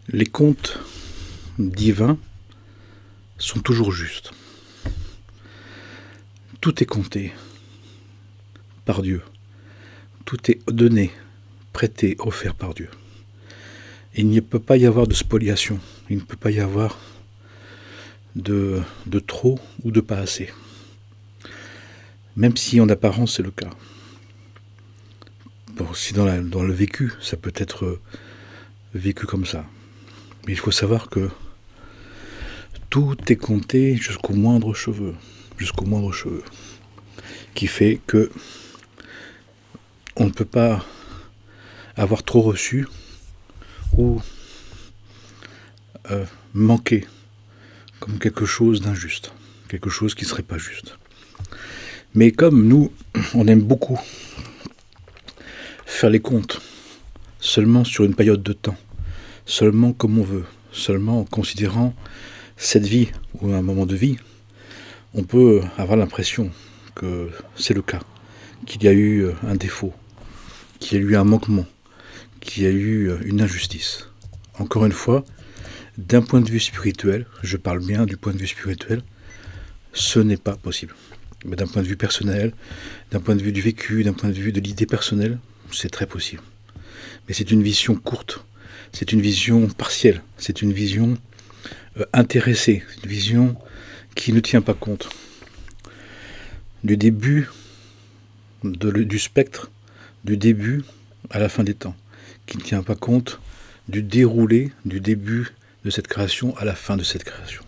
Les contes divins sont toujours justes. Tout est compté par Dieu. Tout est donné, prêté, offert par Dieu. Il ne peut pas y avoir de spoliation. Il ne peut pas y avoir de trop ou de pas assez. Même si en apparence c'est le cas. Bon, si dans le vécu, ça peut être vécu comme ça. Mais il faut savoir que tout est compté jusqu'au moindre cheveu. Jusqu'au moindre cheveu. Qui fait que on ne peut pas avoir trop reçu ou manquer comme quelque chose d'injuste. Quelque chose qui ne serait pas juste. Mais comme nous, on aime beaucoup faire les comptes seulement sur une période de temps, seulement comme on veut, seulement en considérant cette vie ou un moment de vie, on peut avoir l'impression que c'est le cas, qu'il y a eu un défaut, qu'il y a eu un manquement, qu'il y a eu une injustice. Encore une fois, d'un point de vue spirituel, je parle bien du point de vue spirituel, ce n'est pas possible. Mais d'un point de vue personnel, d'un point de vue du vécu, d'un point de vue de l'idée personnelle, c'est très possible. Mais c'est une vision courte, c'est une vision partielle, c'est une vision intéressée, une vision qui ne tient pas compte du début du spectre, du début à la fin des temps, qui ne tient pas compte du déroulé du début de cette création à la fin de cette création.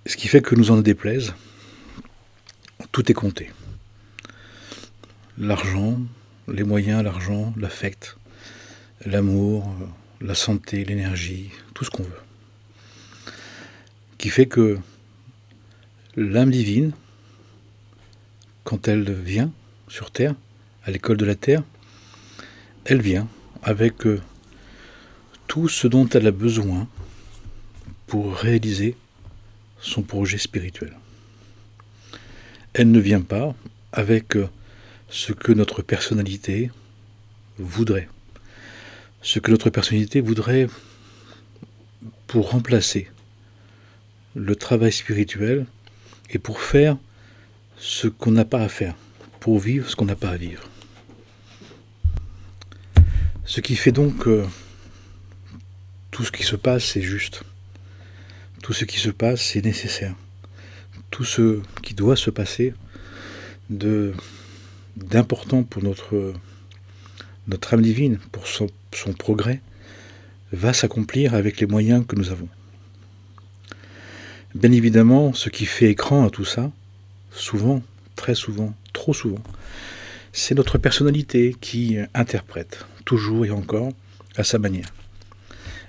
Ce qui fait que nous en déplaise, tout est compté. L'argent, les moyens, l'argent, l'affect, l'amour, la santé, l'énergie, tout ce qu'on veut. Qui fait que l'âme divine, quand elle vient sur Terre, à l'école de la Terre, elle vient avec tout ce dont elle a besoin pour réaliser son projet spirituel. Elle ne vient pas avec ce que notre personnalité voudrait. Ce que notre personnalité voudrait pour remplacer le travail spirituel et pour faire ce qu'on n'a pas à faire, pour vivre ce qu'on n'a pas à vivre. Ce qui fait donc que tout ce qui se passe est juste. Tout ce qui se passe est nécessaire. Tout ce qui doit se passer d'important pour notre âme divine, pour son progrès, va s'accomplir avec les moyens que nous avons. Bien évidemment, ce qui fait écran à tout ça, souvent, très souvent, trop souvent, c'est notre personnalité qui interprète, toujours et encore, à sa manière.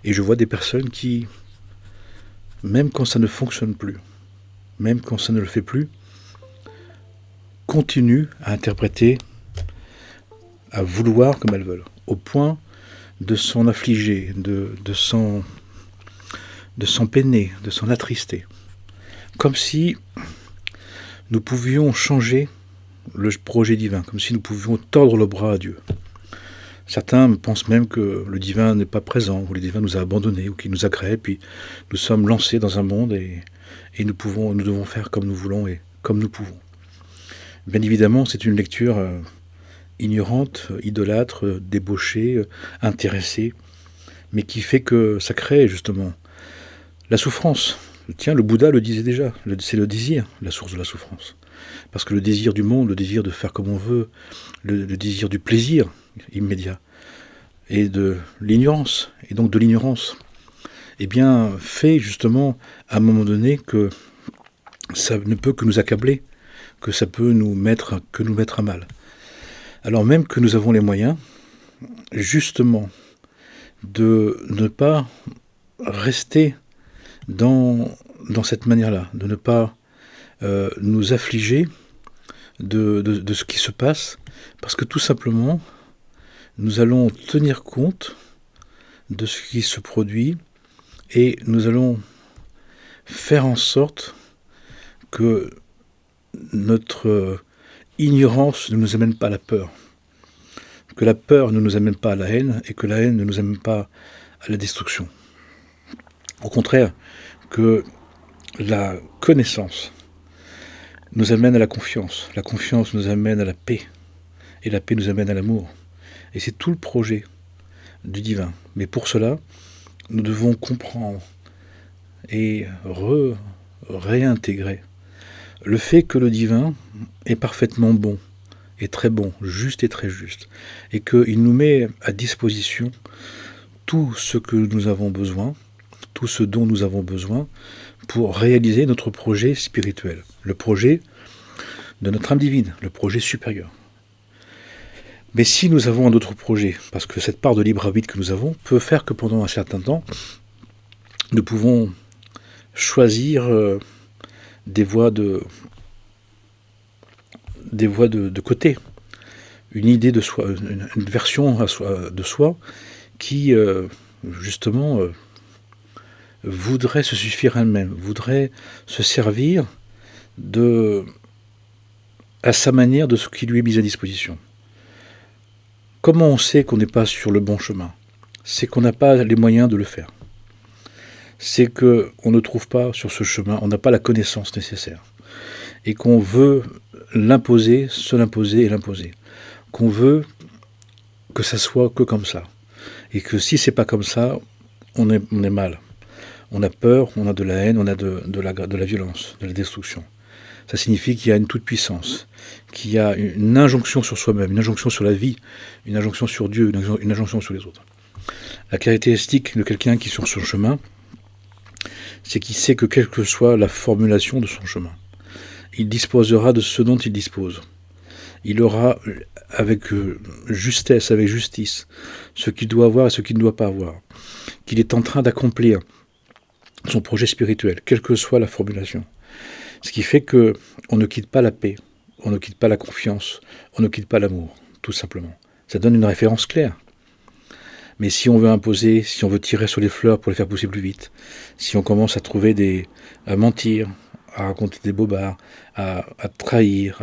Et je vois des personnes qui, même quand ça ne fonctionne plus, même quand ça ne le fait plus, continuent à interpréter, à vouloir comme elles veulent, au point de s'en affliger, de s'en peiner, de s'en attrister. Comme si nous pouvions changer le projet divin, comme si nous pouvions tordre le bras à Dieu. Certains pensent même que le divin n'est pas présent, ou le divin nous a abandonnés, ou qu'il nous a créés, puis nous sommes lancés dans un monde et nous devons faire comme nous voulons et comme nous pouvons. Bien évidemment, c'est une lecture ignorante, idolâtre, débauchée, intéressée, mais qui fait que ça crée justement la souffrance. Tiens, le Bouddha le disait déjà, c'est le désir, la source de la souffrance. Parce que le désir du monde, le désir de faire comme on veut, le désir du plaisir immédiat, et de l'ignorance, et donc de l'ignorance, eh bien, fait justement à un moment donné que ça ne peut que nous accabler, que ça peut nous mettre à mal. Alors même que nous avons les moyens, justement, de ne pas rester dans cette manière-là, de ne pas nous affliger de ce qui se passe, parce que tout simplement, nous allons tenir compte de ce qui se produit et nous allons faire en sorte que notre ignorance ne nous amène pas à la peur. que la peur ne nous amène pas à la haine et que la haine ne nous amène pas à la destruction. Au contraire, que la connaissance nous amène à la confiance nous amène à la paix, et la paix nous amène à l'amour. Et c'est tout le projet du divin. Mais pour cela, nous devons comprendre et réintégrer le fait que le divin est parfaitement bon, est très bon, juste et très juste, et qu'il nous met à disposition tout ce que nous avons besoin, tout ce dont nous avons besoin pour réaliser notre projet spirituel, le projet de notre âme divine, le projet supérieur. Mais si nous avons un autre projet, parce que cette part de libre arbitre que nous avons peut faire que pendant un certain temps, nous pouvons choisir des voies de côté, une idée de soi, une version de soi qui, justement, voudrait se suffire à elle-même, voudrait se servir à sa manière de ce qui lui est mis à disposition. Comment on sait qu'on n'est pas sur le bon chemin? C'est qu'on n'a pas les moyens de le faire. C'est qu'on ne trouve pas sur ce chemin, on n'a pas la connaissance nécessaire. Et qu'on veut l'imposer, se l'imposer et l'imposer. Qu'on veut que ça soit que comme ça. Et que si c'est pas comme ça, on est mal. On a peur, on a de la haine, on a de la violence, de la destruction. Ça signifie qu'il y a une toute-puissance, qu'il y a une injonction sur soi-même, une injonction sur la vie, une injonction sur Dieu, une injonction sur les autres. La caractéristique de quelqu'un qui est sur son chemin, c'est qu'il sait que quelle que soit la formulation de son chemin, il disposera de ce dont il dispose. Il aura avec justesse, avec justice, ce qu'il doit avoir et ce qu'il ne doit pas avoir. Qu'il est en train d'accomplir son projet spirituel, quelle que soit la formulation. Ce qui fait qu'on ne quitte pas la paix, on ne quitte pas la confiance, on ne quitte pas l'amour, tout simplement. Ça donne une référence claire. Mais si on veut imposer, si on veut tirer sur les fleurs pour les faire pousser plus vite, si on commence à mentir, à raconter des bobards, à trahir,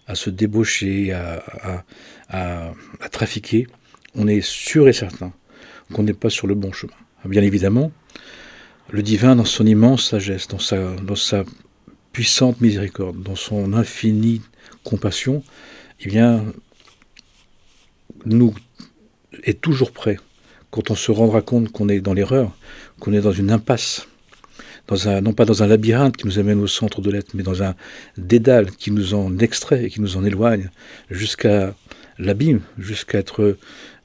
à se débaucher, à trafiquer, on est sûr et certain qu'on n'est pas sur le bon chemin. Bien évidemment, le divin, dans son immense sagesse, dans sa puissante miséricorde, dans son infinie compassion, eh bien, nous est toujours prêt, quand on se rendra compte qu'on est dans l'erreur, qu'on est dans une impasse, non pas dans un labyrinthe qui nous amène au centre de l'être, mais dans un dédale qui nous en extrait et qui nous en éloigne jusqu'à l'abîme, jusqu'à être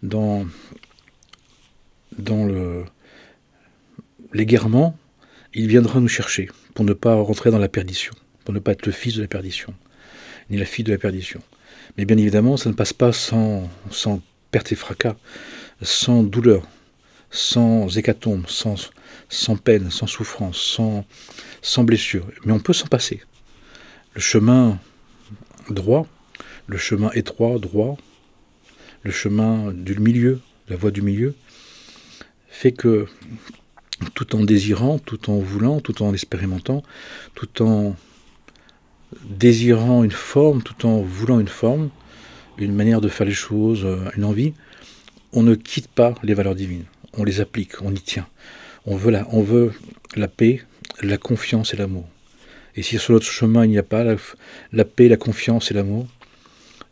dans l'égarement. Il viendra nous chercher pour ne pas rentrer dans la perdition, pour ne pas être le fils de la perdition, ni la fille de la perdition. Mais bien évidemment, ça ne passe pas sans perte et fracas, sans douleur, sans hécatombe, sans peine, sans souffrance, sans blessure. Mais on peut s'en passer. Le chemin droit, le chemin étroit, droit, le chemin du milieu, la voie du milieu, fait que tout en désirant, tout en voulant, tout en expérimentant, tout en désirant une forme, tout en voulant une forme, une manière de faire les choses, une envie, on ne quitte pas les valeurs divines. On les applique, on y tient. On veut la paix, la confiance et l'amour. Et si sur notre chemin il n'y a pas la paix, la confiance et l'amour,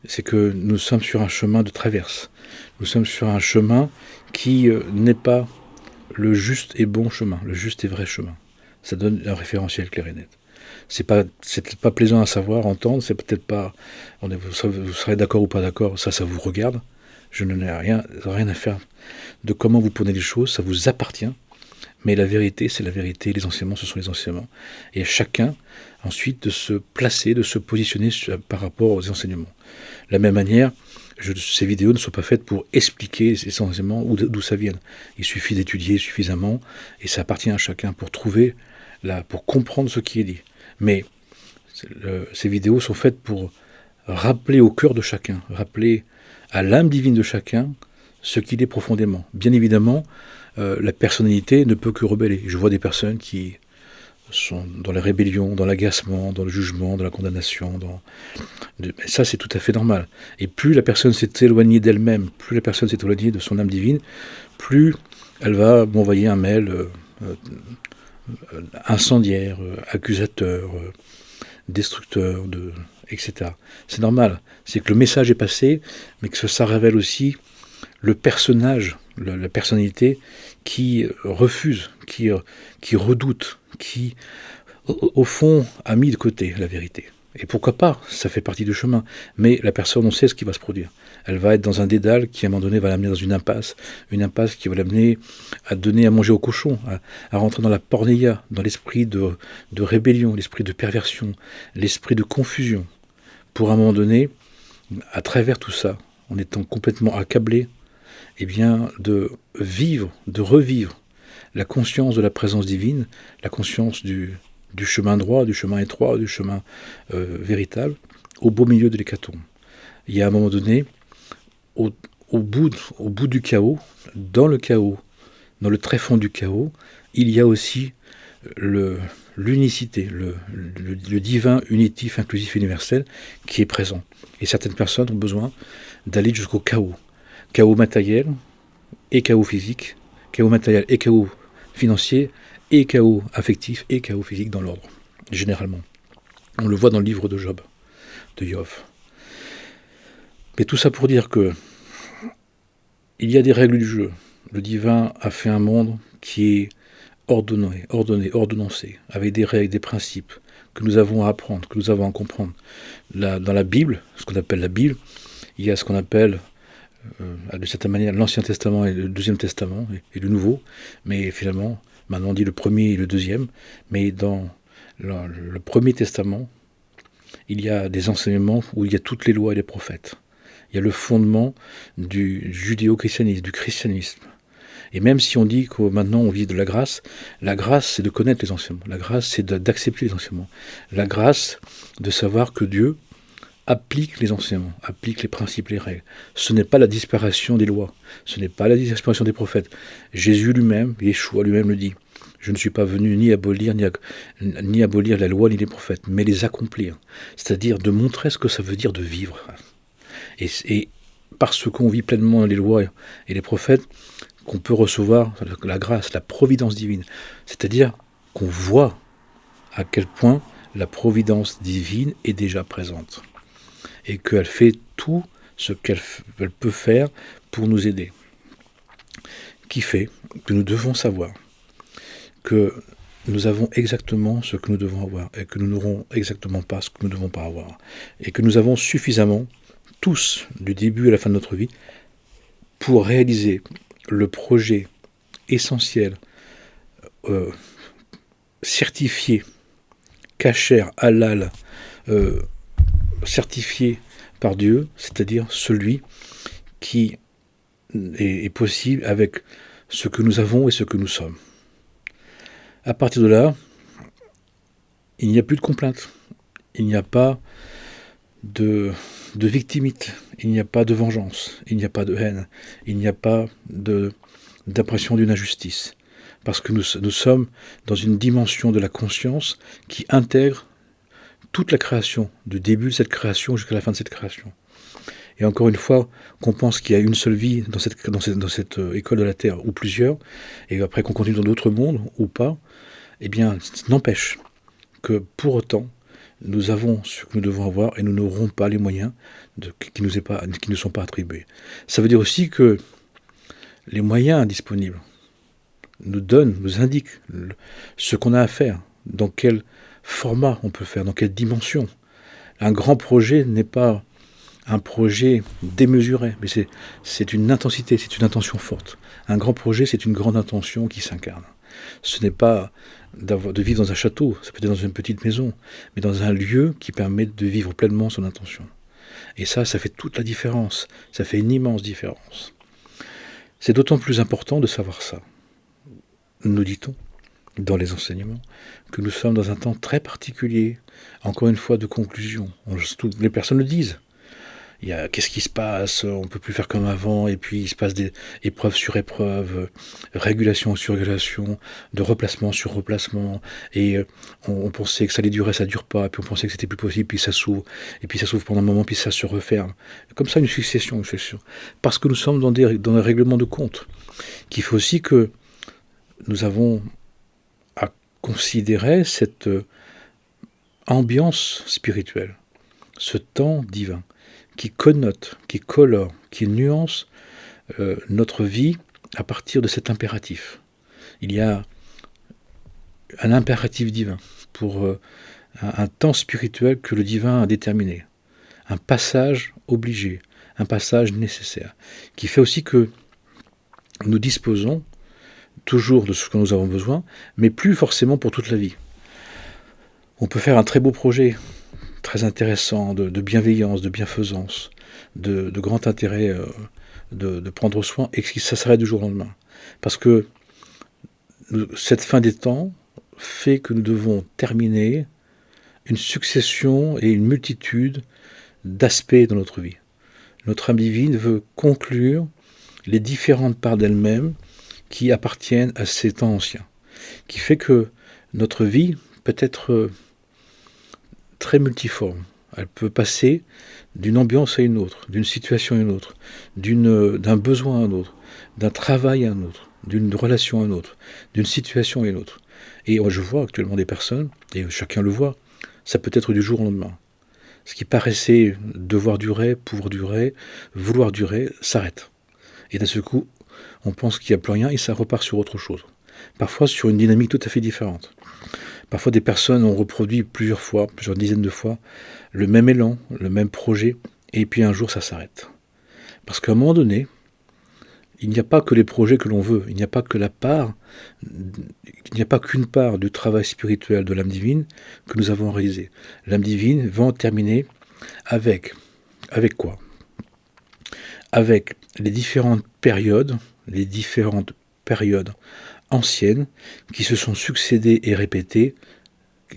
c'est que nous sommes sur un chemin de traverse. Nous sommes sur un chemin qui n'est pas le juste et bon chemin, le juste et vrai chemin. Ça donne un référentiel clair et net. C'est peut-être pas plaisant à savoir, entendre, c'est peut-être pas... Vous serez d'accord ou pas d'accord, ça vous regarde. Je n'en ai rien à faire de comment vous prenez les choses, ça vous appartient. Mais la vérité, c'est la vérité, les enseignements, ce sont les enseignements. Et à chacun, ensuite, de se placer, de se positionner par rapport aux enseignements. De la même manière, ces vidéos ne sont pas faites pour expliquer ces enseignements d'où ça vient. Il suffit d'étudier suffisamment, et ça appartient à chacun pour pour comprendre ce qui est dit. Mais ces vidéos sont faites pour rappeler au cœur de chacun, rappeler à l'âme divine de chacun ce qu'il est profondément. Bien évidemment, la personnalité ne peut que rebeller. Je vois des personnes qui sont dans la rébellion, dans l'agacement, dans le jugement, dans la condamnation. Ça, c'est tout à fait normal. Et plus la personne s'est éloignée d'elle-même, plus la personne s'est éloignée de son âme divine, plus elle va m'envoyer un mail incendiaire, accusateur, destructeur, etc. C'est normal. C'est que le message est passé, mais que ça révèle aussi le personnage, la personnalité qui refuse, qui redoute, qui, au fond, a mis de côté la vérité. Et pourquoi pas, ça fait partie du chemin. Mais la personne, on sait ce qui va se produire. Elle va être dans un dédale qui, à un moment donné, va l'amener dans une impasse qui va l'amener à donner à manger aux cochons, à rentrer dans la pornéia, dans l'esprit de rébellion, l'esprit de perversion, l'esprit de confusion. Pour, à un moment donné, à travers tout ça, en étant complètement accablé, eh bien, de vivre, de revivre la conscience de la présence divine, la conscience du chemin droit, du chemin étroit, du chemin véritable, au beau milieu de l'hécatombe. Il y a un moment donné, au bout du chaos, dans le tréfonds du chaos, il y a aussi l'unicité, le divin unitif, inclusif, universel qui est présent. Et certaines personnes ont besoin d'aller jusqu'au chaos. Chaos matériel et chaos physique, chaos matériel et chaos financier, et chaos affectif et chaos physique dans l'ordre, généralement. On le voit dans le livre de Job, de Yov. Mais tout ça pour dire que il y a des règles du jeu. Le divin a fait un monde qui est ordonnancé, avec des règles, des principes que nous avons à apprendre, que nous avons à comprendre. Dans la Bible, ce qu'on appelle la Bible, il y a ce qu'on appelle de certaine manière l'Ancien Testament et le Deuxième Testament et le Nouveau, mais finalement, maintenant on dit le premier et le deuxième, mais dans le Premier Testament, il y a des enseignements où il y a toutes les lois et les prophètes. Il y a le fondement du judéo-christianisme, du christianisme. Et même si on dit que maintenant on vit de la grâce c'est de connaître les enseignements. La grâce c'est d'accepter les enseignements. La grâce de savoir que Dieu applique les enseignements, applique les principes, les règles. Ce n'est pas la disparition des lois, ce n'est pas la disparition des prophètes. Jésus lui-même, Yeshua lui-même le dit. Je ne suis pas venu ni abolir la loi ni les prophètes, mais les accomplir. C'est-à-dire de montrer ce que ça veut dire de vivre. Et parce qu'on vit pleinement les lois et les prophètes, qu'on peut recevoir la grâce, la providence divine. C'est-à-dire qu'on voit à quel point la providence divine est déjà présente. Et qu'elle fait tout ce qu'elle peut faire pour nous aider. Qui fait que nous devons savoir que nous avons exactement ce que nous devons avoir et que nous n'aurons exactement pas ce que nous ne devons pas avoir. Et que nous avons suffisamment, tous, du début à la fin de notre vie, pour réaliser le projet essentiel, certifié, kasher, halal, certifié par Dieu, c'est-à-dire celui qui est possible avec ce que nous avons et ce que nous sommes. À partir de là, il n'y a plus de complainte, il n'y a pas de victimite, il n'y a pas de vengeance, il n'y a pas de haine, il n'y a pas d'impression d'une injustice. Parce que nous sommes dans une dimension de la conscience qui intègre toute la création, du début de cette création jusqu'à la fin de cette création. Et encore une fois, qu'on pense qu'il y a une seule vie dans cette école de la Terre, ou plusieurs, et après qu'on continue dans d'autres mondes, ou pas, eh bien, n'empêche que pour autant, nous avons ce que nous devons avoir et nous n'aurons pas les moyens qui nous sont pas attribués. Ça veut dire aussi que les moyens disponibles nous indiquent ce qu'on a à faire, dans quel format on peut faire, dans quelle dimension. Un grand projet n'est pas un projet démesuré, mais c'est une intensité, c'est une intention forte. Un grand projet, c'est une grande intention qui s'incarne. Ce n'est pas de vivre dans un château, ça peut être dans une petite maison, mais dans un lieu qui permet de vivre pleinement son intention. Et ça fait toute la différence, ça fait une immense différence. C'est d'autant plus important de savoir ça, nous dit-on, dans les enseignements, que nous sommes dans un temps très particulier, encore une fois de conclusion. Toutes les personnes le disent. qu'est-ce qui se passe, on peut plus faire comme avant, et puis il se passe des épreuves sur épreuves, régulation sur régulation, de replacement sur replacement, et on pensait que ça allait durer, ça dure pas, puis on pensait que c'était plus possible, puis ça s'ouvre, et puis ça s'ouvre pendant un moment, puis ça se referme. Comme ça, une succession. Parce que nous sommes dans un règlement de compte, qui fait aussi que nous avons à considérer cette ambiance spirituelle, ce temps divin, qui connote, qui colore, qui nuance notre vie à partir de cet impératif. Il y a un impératif divin pour un temps spirituel que le divin a déterminé, un passage obligé, un passage nécessaire, qui fait aussi que nous disposons toujours de ce que nous avons besoin, mais plus forcément pour toute la vie. On peut faire un très beau projet, très intéressant, de bienveillance, de bienfaisance, de grand intérêt, de prendre soin, et que ça s'arrête du jour au lendemain. Parce que cette fin des temps fait que nous devons terminer une succession et une multitude d'aspects dans notre vie. Notre âme divine veut conclure les différentes parts d'elle-même qui appartiennent à ces temps anciens, qui fait que notre vie peut être très multiforme. Elle peut passer d'une ambiance à une autre, d'une situation à une autre, d'un besoin à un autre, d'un travail à un autre, d'une relation à une autre, d'une situation à une autre. Et je vois actuellement des personnes, et chacun le voit, ça peut être du jour au lendemain. Ce qui paraissait devoir durer, pouvoir durer, vouloir durer, s'arrête. Et d'un seul coup, on pense qu'il n'y a plus rien et ça repart sur autre chose. Parfois sur une dynamique tout à fait différente. Parfois des personnes ont reproduit plusieurs fois, plusieurs dizaines de fois, le même élan, le même projet, et puis un jour ça s'arrête. Parce qu'à un moment donné, il n'y a pas que les projets que l'on veut, il n'y a pas que il n'y a pas qu'une part du travail spirituel de l'âme divine que nous avons réalisé. L'âme divine va en terminer avec quoi ? Avec les différentes périodes anciennes qui se sont succédées et répétées,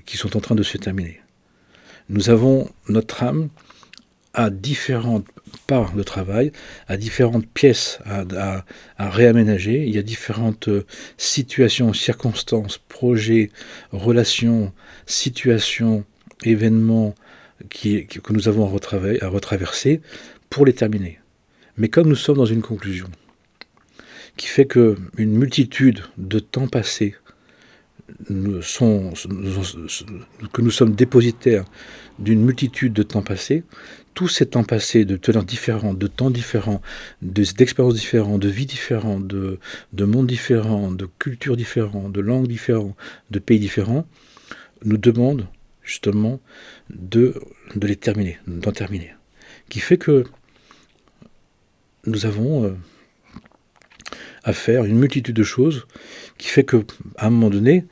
qui sont en train de se terminer. Nous avons notre âme à différentes parts de travail, à différentes pièces à réaménager. Il y a différentes situations, circonstances, projets, relations, situations, événements que nous avons à retraverser pour les terminer. Mais comme nous sommes dans une conclusion, qui fait qu'une multitude de temps passés que nous sommes dépositaires d'une multitude de temps passés, tous ces temps passés de teneurs différentes, de temps différents, d'expériences différentes, de vies différentes, de mondes différents, de cultures différentes, de langues différentes, de pays différents, nous demandent justement de les terminer, d'en terminer. Qui fait que nous avons à faire une multitude de choses, qui fait qu'à un moment donné,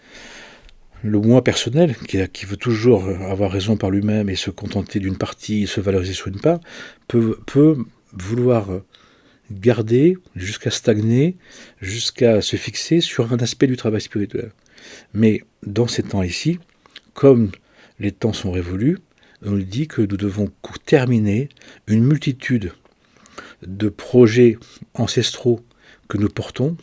le moi personnel, qui veut toujours avoir raison par lui-même et se contenter d'une partie, se valoriser sur une part, peut vouloir garder jusqu'à stagner, jusqu'à se fixer sur un aspect du travail spirituel. Mais dans ces temps ici, comme les temps sont révolus, on nous dit que nous devons terminer une multitude de projets ancestraux que nous portons,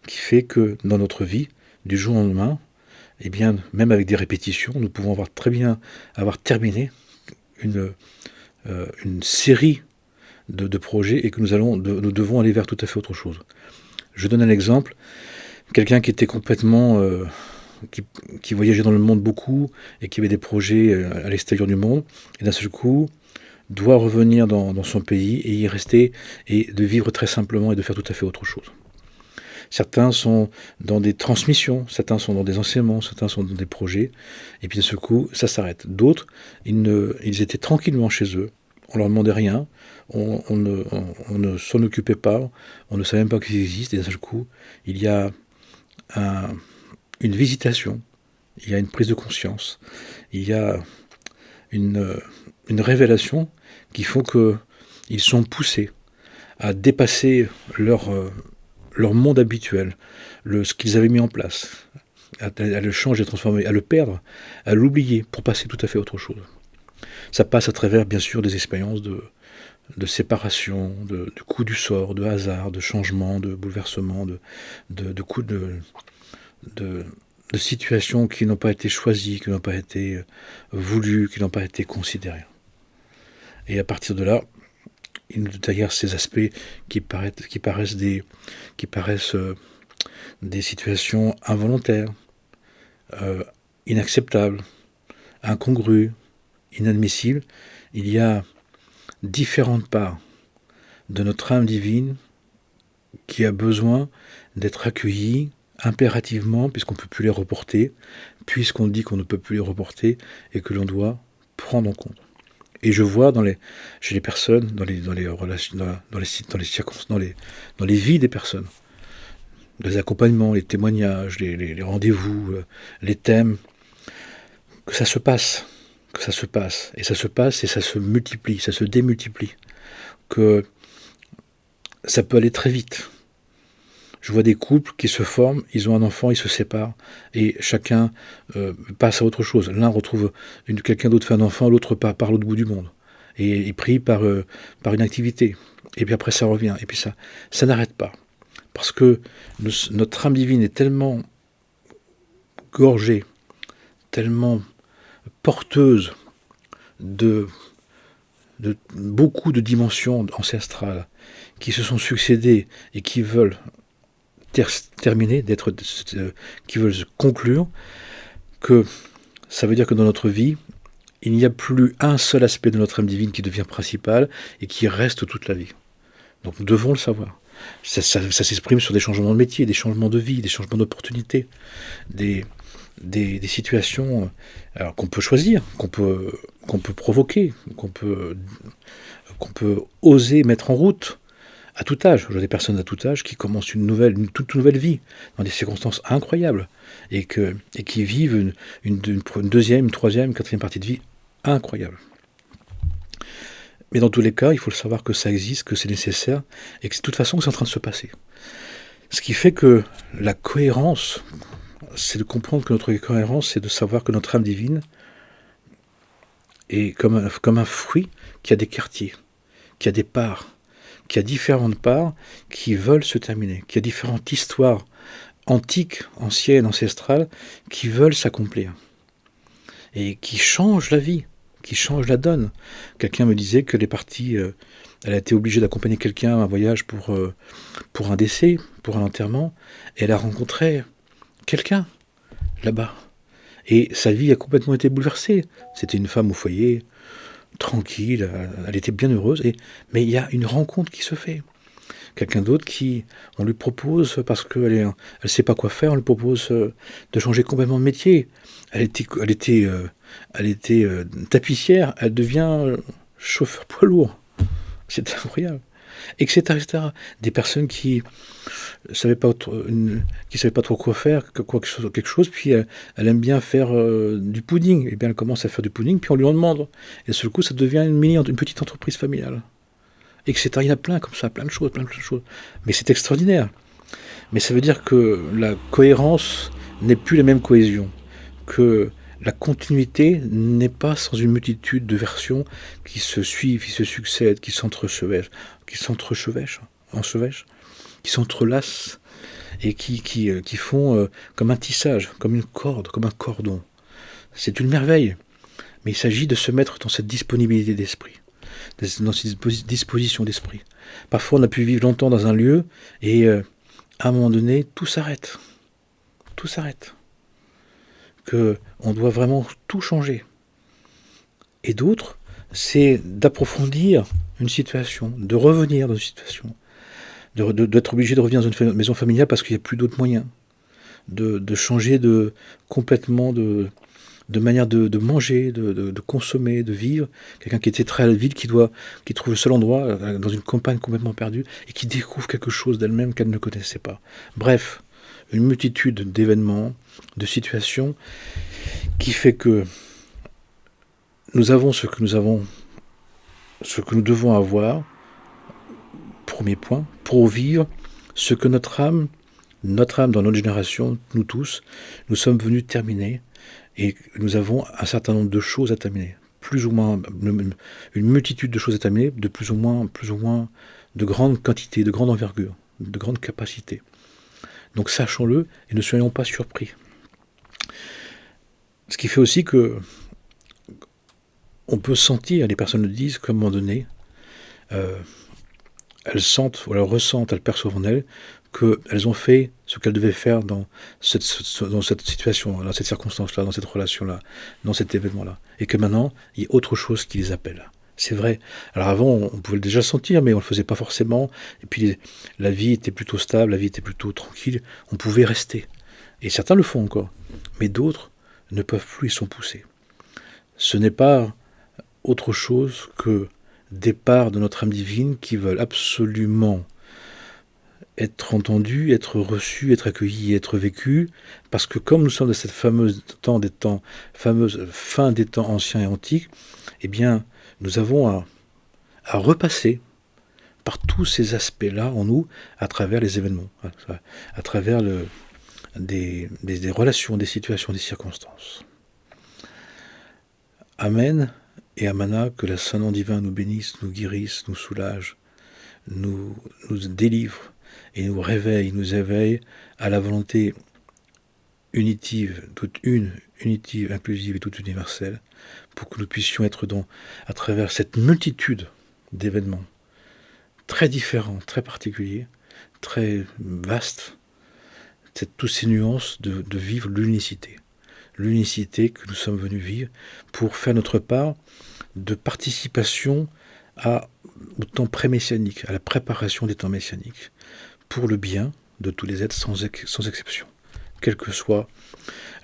qui fait que dans notre vie, du jour au lendemain, eh bien, même avec des répétitions, nous pouvons très bien avoir terminé une série de projets et que nous devons aller vers tout à fait autre chose. Je donne un exemple. Quelqu'un qui était complètement... qui voyageait dans le monde beaucoup et qui avait des projets à l'extérieur du monde, et d'un seul coup doit revenir dans son pays et y rester et de vivre très simplement et de faire tout à fait autre chose. Certains sont dans des transmissions, certains sont dans des enseignements, certains sont dans des projets, et puis d'un seul coup, ça s'arrête. D'autres, ils étaient tranquillement chez eux, on leur demandait rien, on ne s'en occupait pas, on ne savait même pas qu'ils existent, et d'un seul coup, il y a une visitation, il y a une prise de conscience, il y a une révélation qui font qu'ils sont poussés à dépasser leur monde habituel, ce qu'ils avaient mis en place, à le changer, à transformer, à le perdre, à l'oublier pour passer tout à fait autre chose. Ça passe à travers, bien sûr, des expériences de séparation, de coups du sort, de hasard, de changement, de bouleversement, de coups de situations qui n'ont pas été choisies, qui n'ont pas été voulues, qui n'ont pas été considérées. Et à partir de là, derrière ces aspects qui paraissent des situations involontaires, inacceptables, incongrues, inadmissibles, il y a différentes parts de notre âme divine qui a besoin d'être accueillie impérativement, puisqu'on ne peut plus les reporter, puisqu'on dit qu'on ne peut plus les reporter et que l'on doit prendre en compte. Et je vois chez les personnes, dans les relations, dans les circonstances, dans les vies des personnes, les accompagnements, les témoignages, les rendez-vous, les thèmes, que ça se passe, et ça se multiplie, ça se démultiplie, que ça peut aller très vite. Je vois des couples qui se forment, ils ont un enfant, ils se séparent, et chacun passe à autre chose. L'un retrouve quelqu'un d'autre fait un enfant, l'autre part par l'autre bout du monde, et est pris par une activité. Et puis après ça revient, et puis ça n'arrête pas. Parce que notre âme divine est tellement gorgée, tellement porteuse de beaucoup de dimensions ancestrales qui se sont succédées et qui veulent terminer, qui veulent se conclure, que ça veut dire que dans notre vie, il n'y a plus un seul aspect de notre âme divine qui devient principal et qui reste toute la vie. Donc nous devons le savoir. Ça s'exprime sur des changements de métier, des changements de vie, des changements d'opportunités, des situations alors, qu'on peut choisir, qu'on peut provoquer, qu'on peut oser mettre en route à tout âge. Je vois des personnes à tout âge qui commencent une toute nouvelle vie dans des circonstances incroyables et qui vivent une deuxième, une troisième, une quatrième partie de vie incroyable. Mais dans tous les cas, il faut le savoir que ça existe, que c'est nécessaire, et que de toute façon, c'est en train de se passer. Ce qui fait que la cohérence, c'est de comprendre que notre cohérence, c'est de savoir que notre âme divine est comme un fruit qui a des quartiers, qui a des parts, qui a différentes parts qui veulent se terminer, qui a différentes histoires antiques, anciennes, ancestrales, qui veulent s'accomplir, et qui changent la vie, qui change la donne. Quelqu'un me disait que elle a été obligée d'accompagner quelqu'un à un voyage pour un décès, pour un enterrement, et elle a rencontré quelqu'un là-bas. Et sa vie a complètement été bouleversée. C'était une femme au foyer, tranquille, elle était bien heureuse, mais il y a une rencontre qui se fait. Quelqu'un d'autre on lui propose, parce qu'elle ne sait pas quoi faire, on lui propose de changer complètement de métier. Elle était tapissière, elle devient chauffeur poids lourd. C'est incroyable. Etc., etc. Des personnes qui ne savaient pas trop quoi faire, quelque chose, puis elle aime bien faire du pudding. Et bien elle commence à faire du pudding, puis on lui en demande. Et d'un seul coup, ça devient une petite entreprise familiale. Etc. Il y en a plein comme ça, plein de choses. Mais c'est extraordinaire. Mais ça veut dire que la cohérence n'est plus la même cohésion, que la continuité n'est pas sans une multitude de versions qui se suivent, qui se succèdent, qui s'entrechevêchent, qui s'entrelacent et qui font comme un tissage, comme une corde, comme un cordon. C'est une merveille. Mais il s'agit de se mettre dans cette disponibilité d'esprit, dans cette disposition d'esprit. Parfois, on a pu vivre longtemps dans un lieu et à un moment donné, tout s'arrête. Tout s'arrête. Qu'on doit vraiment tout changer. Et d'autres, c'est d'approfondir une situation, de revenir dans une situation, d'être obligé de revenir dans une maison familiale parce qu'il n'y a plus d'autres moyens, de changer complètement de manière de manger, de consommer, de vivre. Quelqu'un qui était très à la ville, qui trouve le seul endroit dans une campagne complètement perdue et qui découvre quelque chose d'elle-même qu'elle ne connaissait pas. Bref, une multitude d'événements, de situations qui fait que nous avons ce que nous devons avoir, premier point, pour vivre ce que notre âme dans notre génération, nous tous, nous sommes venus terminer et nous avons un certain nombre de choses à terminer. plus ou moins une multitude de choses déterminées, de plus ou moins de grande quantité, de grande envergure, de grande capacité. Donc sachons-le et ne soyons pas surpris. Ce qui fait aussi que on peut sentir, les personnes le disent, qu'à un moment donné, elles sentent, ou elles ressentent, elles perçoivent en elles qu'elles ont fait ce qu'elles devaient faire dans cette situation, dans cette circonstance-là, dans cette relation-là, dans cet événement-là. Et que maintenant, il y a autre chose qui les appelle. C'est vrai. Alors avant, on pouvait le déjà sentir, mais on ne le faisait pas forcément. Et puis la vie était plutôt stable, la vie était plutôt tranquille. On pouvait rester. Et certains le font encore. Mais d'autres ne peuvent plus, ils sont poussés. Ce n'est pas autre chose que des parts de notre âme divine qui veulent absolument être entendus, être reçus, être accueillis, être vécus, parce que comme nous sommes de cette fameuse fin des temps anciens et antiques, eh bien, nous avons à repasser par tous ces aspects-là en nous, à travers les événements, à travers des relations, des situations, des circonstances. Amen et Amana, que la Saint-Nom divin nous bénisse, nous guérisse, nous soulage, nous délivre et nous réveille, nous éveille à la volonté unitive, unitive, inclusive et toute universelle, pour que nous puissions être à travers cette multitude d'événements très différents, très particuliers, très vastes, toutes ces nuances de vivre l'unicité. L'unicité que nous sommes venus vivre pour faire notre part de participation au temps pré-messianique, à la préparation des temps messianiques, pour le bien de tous les êtres sans exception, quelle que soit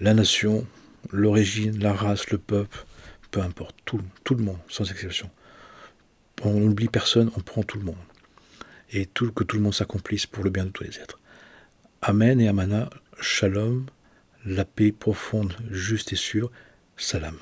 la nation, l'origine, la race, le peuple, peu importe, tout le monde, sans exception. On n'oublie personne, on prend tout le monde. Et que tout le monde s'accomplisse pour le bien de tous les êtres. Amen et Amana, Shalom, la paix profonde, juste et sûre, Salam.